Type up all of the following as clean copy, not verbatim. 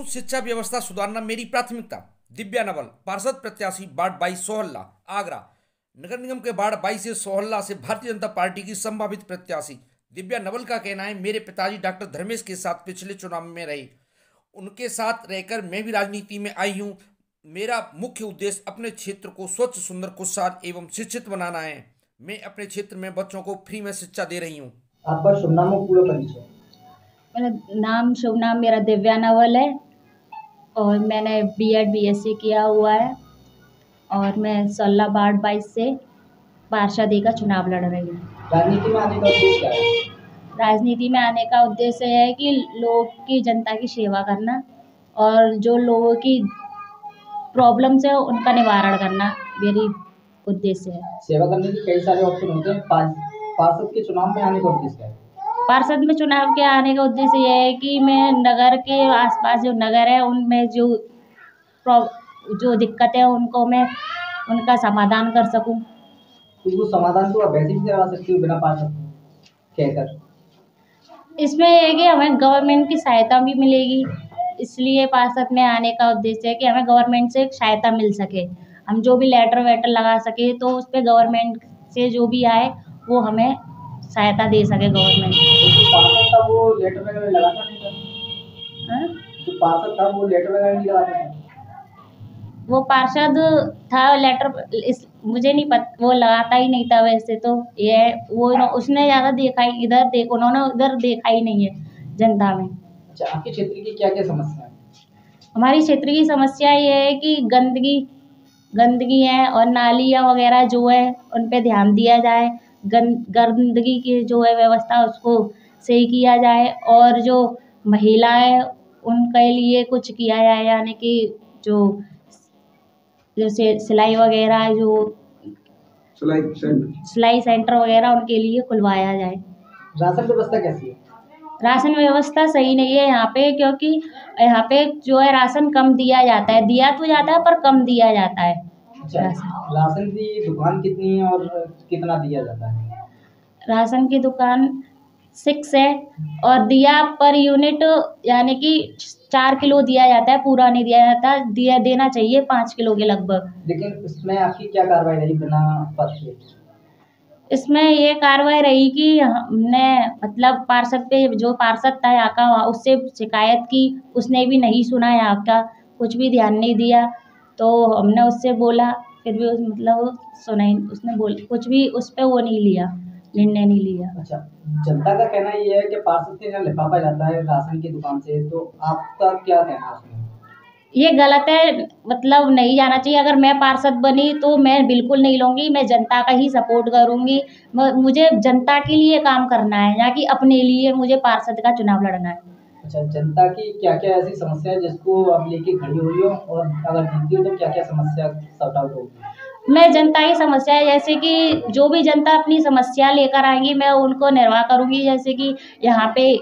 शिक्षा व्यवस्था सुधारना मेरी प्राथमिकता। दिव्या नवल, पार्षद प्रत्याशी वार्ड 22 सोहल्ला, आगरा। नगर निगम के वार्ड 22 से सोहल्ला से भारतीय जनता पार्टी की संभावित प्रत्याशी दिव्या नवल का कहना है, मेरे पिताजी डॉक्टर धर्मेश के साथ पिछले चुनाव में रहे, उनके साथ रहकर मैं भी राजनीति में आई हूँ। मेरा मुख्य उद्देश्य अपने क्षेत्र को स्वच्छ, सुंदर, खुशहाल एवं शिक्षित बनाना है। मैं अपने क्षेत्र में बच्चों को फ्री में शिक्षा दे रही हूँ। आपका शुभ नाम और पूरा परिचय? शुभ नाम मेरा दिव्या नवल है और मैंने बीएड बीएससी किया हुआ है और मैं सोहल्ला वार्ड 22 से पार्षद का चुनाव लड़ रही हूँ। राजनीति में आने का उद्देश्य क्या है? राजनीति में आने का उद्देश्य है कि लोग की, जनता की सेवा करना और जो लोगों की प्रॉब्लम्स है उनका निवारण करना मेरी उद्देश्य है। सेवा करने के कई सारे ऑप्शन होते हैं, पार्षद के चुनाव में आने का उद्देश्य क्या है? पार्षद में चुनाव के आने का उद्देश्य यह है कि मैं नगर के आसपास जो नगर है उनमें जो दिक्कतें हैं उनको मैं उनका समाधान कर सकूं। तो वो समाधान तो आप वैसे भी करवा सकते हो बिना पार्षद कहकर। इसमें यह है कि हमें गवर्नमेंट की सहायता भी मिलेगी, इसलिए पार्षद में आने का उद्देश्य है कि हमें गवर्नमेंट से सहायता मिल सके, हम जो भी लेटर वेटर लगा सके तो उस पर गवर्नमेंट से जो भी आए वो हमें सहायता दे सके गवर्नमेंट। तो पार्षद था वो लेटर वगैरह लगाता नहीं था? जो पार्षद था वो लेटर वगैरह नहीं लगाता था? वो पार्षद था, लेटर मुझे नहीं पता, वो लगाता ही नहीं था वैसे तो। ये वो उसने ज़्यादा देखा ही उन्होंने उधर देखा ही नहीं है जनता में। अच्छा, आपके क्षेत्र की क्या क्या समस्या है? हमारी क्षेत्र की समस्या ये है कि गंदगी है और नालियाँ वगैरह जो है उन पे ध्यान दिया जाए। गंदगी की जो है व्यवस्था उसको सही किया जाए और जो महिलाएं उनके लिए कुछ किया जाए, यानी कि जो जैसे सिलाई वगैरह, जो सिलाई सेंटर वगैरह उनके लिए खुलवाया जाए। राशन व्यवस्था कैसी है? राशन व्यवस्था सही नहीं है यहाँ पे, क्योंकि यहाँ पे जो है राशन कम दिया जाता है, दिया तो जाता है पर कम दिया जाता है। अच्छा, राशन की दुकान कितनी है और कितना दिया जाता है? राशन की दुकान 6 है और दिया पर यूनिट यानी कि 4 किलो दिया जाता है, पूरा नहीं दिया जाता, देना चाहिए 5 किलो के लगभग। लेकिन इसमें आपकी क्या कार्रवाई रही बिना पद के? इसमें ये कार्रवाई रही कि हमने मतलब पार्षद पे, जो पार्षद था यहाँ का, उससे शिकायत की, उसने भी नहीं सुना, यहाँ का कुछ भी ध्यान नहीं दिया। तो हमने उससे बोला, फिर भी मतलब सुना ही, उसने कुछ भी उस पर वो नहीं लिया, निर्णय नहीं लिया। अच्छा, जनता का कहना ये है कि पार्षद से लिफाफा जाता है राशन की दुकान से, तो आपका क्या कहना है उसमें? ये गलत है, मतलब नहीं जाना चाहिए। अगर मैं पार्षद बनी तो मैं बिल्कुल नहीं लूँगी, मैं जनता का ही सपोर्ट करूँगी। मुझे जनता के लिए काम करना है, ना कि अपने लिए मुझे पार्षद का चुनाव लड़ना है। अच्छा, जनता की क्या क्या ऐसी समस्या है जिसको आप लेके खड़ी हुई हो, और अगर जीतती हो तो क्या क्या समस्या सॉर्ट आउट होगी? मैं जनता की समस्या है, जैसे कि जो भी जनता अपनी समस्या लेकर आएंगी मैं उनको निर्वाह करूँगी। जैसे कि यहाँ पे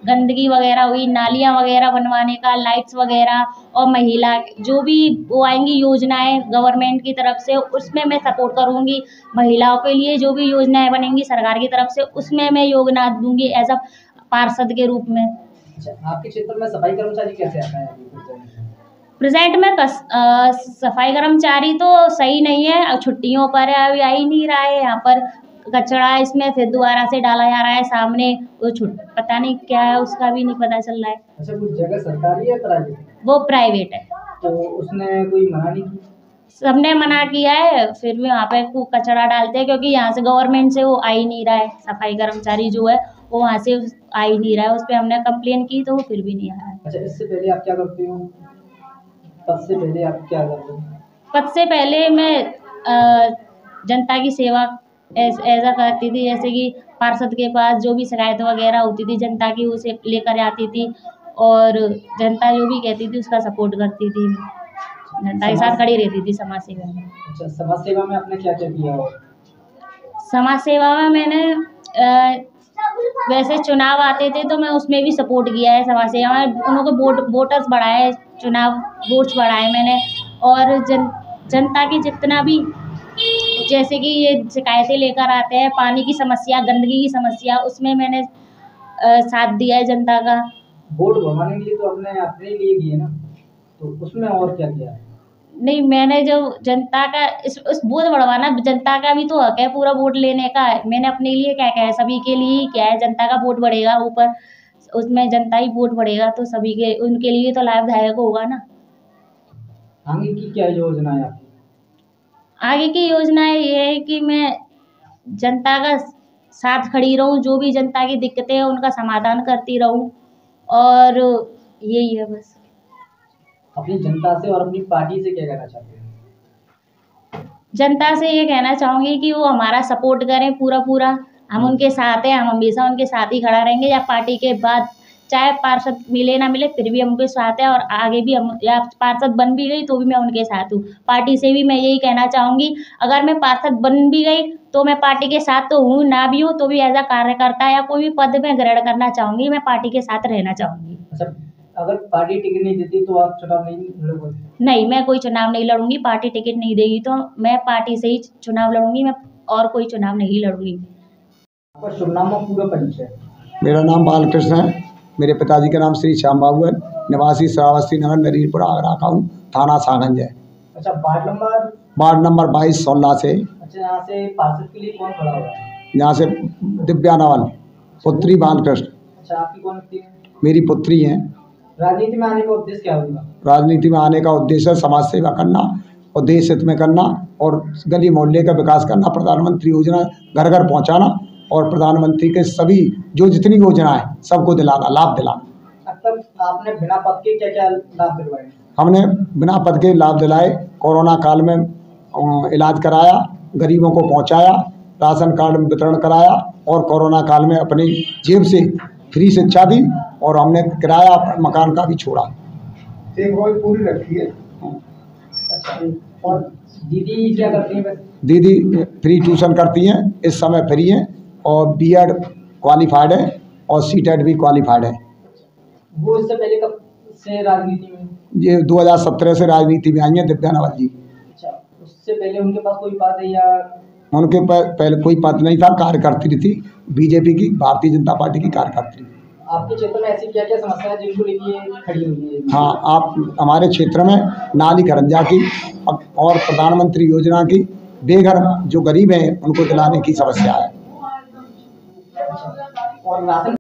गंदगी वगैरह हुई, नालियाँ वगैरह बनवाने का, लाइट्स वगैरह, और महिला जो भी वो आएंगी योजनाएं गवर्नमेंट की तरफ से, उसमें मैं सपोर्ट करूँगी। महिलाओं के लिए जो भी योजनाएं बनेंगी सरकार की तरफ से, उसमें मैं योगदान दूंगी एज अ पार्षद के रूप में। अच्छा, आपके क्षेत्र में सफाई कर्मचारी कैसे आता है प्रेजेंट में? सफाई कर्मचारी तो सही नहीं है, छुट्टियों पर है, अभी आ ही नहीं रहा है। यहाँ पर कचरा इसमें फिर दोबारा से डाला जा रहा है, सामने वो पता नहीं क्या है, उसका भी नहीं पता चल रहा है। अच्छा, कुछ जगह सरकारी है प्राइवेट? वो प्राइवेट है। तो उसने कोई मना नहीं की? सबने मना किया है, फिर भी वहाँ पे कचरा डालते हैं, क्योंकि यहाँ से गवर्नमेंट से वो आ ही नहीं रहा है। सफाई कर्मचारी जो है वो वहाँ से आ ही नहीं रहा है, उस पर हमने कंप्लेन की तो वो फिर भी नहीं आ रहा है। अच्छा, इससे पहले आप क्या करती हो? पद से पहले आप क्या करते हो? पद से पहले मैं जनता की सेवा ऐसा करती थी, जैसे कि पार्षद के पास जो भी शिकायत वगैरह होती थी जनता की, उसे लेकर आती थी और जनता जो भी कहती थी उसका सपोर्ट करती थी, जनता के साथ खड़ी रहती थी समाज सेवा में। अच्छा, समाज सेवा में आपने क्या क्या किया? समाज सेवा में मैंने वैसे चुनाव आते थे तो मैं उसमें भी सपोर्ट किया है। समाज सेवा में उनको वोटर्स बढ़ाए, चुनाव वोट्स बढ़ाए मैंने, और जनता की जितना भी, जैसे कि ये शिकायतें लेकर आते हैं, पानी की समस्या, गंदगी की समस्या, उसमें मैंने साथ दिया है जनता का। वोट बढ़वाने के लिए तो अपने अपने लिए किए ना, तो उसमें और क्या किया है? नहीं, मैंने जो जनता का इस वोट बढ़वाना जनता का भी तो हक है, पूरा वोट लेने का। मैंने अपने लिए क्या क्या है, सभी के लिए ही क्या है, जनता का वोट बढ़ेगा ऊपर, उसमें जनता ही वोट बढ़ेगा तो सभी के उनके लिए तो लाभदायक होगा ना। आगे की क्या योजना है आपकी? आगे की योजनाएं ये है कि मैं जनता का साथ खड़ी रहूं, जो भी जनता की दिक्कतें हैं उनका समाधान करती रहूं, और यही है बस। अपनी जनता से और अपनी पार्टी से क्या कहना चाहते हैं? जनता से ये कहना चाहूंगी कि वो हमारा सपोर्ट करें पूरा पूरा। हम उनके साथ हैं, हम हमेशा उनके साथ ही खड़ा रहेंगे, या पार्टी के बाद चाहे पार्षद मिले ना मिले फिर भी हम उनके साथ हैं, और आगे भी हम, या पार्षद बन भी गई तो भी मैं उनके साथ हूँ। पार्टी से भी मैं यही कहना चाहूंगी, अगर मैं पार्षद बन भी गई तो मैं पार्टी के साथ तो हूँ, ना भी हूँ तो भी एज अ कार्यकर्ता या कोई भी पद में ग्रहण करना चाहूंगी, मैं पार्टी के साथ रहना चाहूंगी। अच्छा, अगर पार्टी टिकट नहीं देती तो आप चुनाव नहीं लड़ोगे? नहीं, मैं कोई चुनाव नहीं लड़ूंगी, पार्टी टिकट नहीं देगी तो मैं पार्टी से ही चुनाव लड़ूंगी, मैं और कोई चुनाव नहीं लड़ूंगी। आपका शुभ नाम और पूरा परिचय? मेरा नाम बालकृष्ण है। मेरे पिताजी का नाम श्री श्याम बाबू है। निवासी श्रावस्ती नगर नरीनपुर आगरा का हूँ। थाना सागंज है। अच्छा, वार्ड नंबर 22 16 से। अच्छा, यहाँ से पार्षद के लिए कौन खड़ा हुआ है? यहाँ से दिव्या नवल, पुत्री बालकृष्ण। अच्छा, आपकी कौन लगती है? मेरी पुत्री हैं। राजनीति में आने का उद्देश्य क्या होगा? राजनीति में आने का उद्देश्य है समाज सेवा करना और देश हित में करना और गली मोहल्ले का विकास करना, प्रधानमंत्री योजना घर घर पहुँचाना और प्रधानमंत्री के सभी जो जितनी योजना है सबको दिलाना, लाभ दिलाना। अब तक आपने बिना पद के क्या क्या लाभ दिलवाए? हमने बिना पद के लाभ दिलाए। कोरोना काल में इलाज कराया, गरीबों को पहुंचाया, राशन कार्ड वितरण कराया और कोरोना काल में अपनी जेब से फ्री शिक्षा दी और हमने किराया मकान का भी छोड़ा। एक रोज पूरी रखी है। अच्छा, और दीदी क्या करती है? दीदी फ्री ट्यूशन करती हैं, इस समय फ्री हैं और बीएड क्वालिफाइड है और सीटेट भी क्वालिफाइड है। वो इससे पहले कब से राजनीति में? ये 2017 से राजनीति में आई हैं दिव्या नवल जी। अच्छा, उससे पहले उनके पास कोई पद है या? उनके पहले कोई पद नहीं था, कार्यकर्त्री थी, बीजेपी की, भारतीय जनता पार्टी की कार्यकर्त्री। आपके क्षेत्र में ऐसी क्या क्या समस्या है जिनको लेके खड़ी हुई है? हाँ, आप हमारे क्षेत्र में नाली खरंजा की और प्रधानमंत्री योजना की बेघर जो गरीब हैं उनको दिलाने की समस्या है। और राशन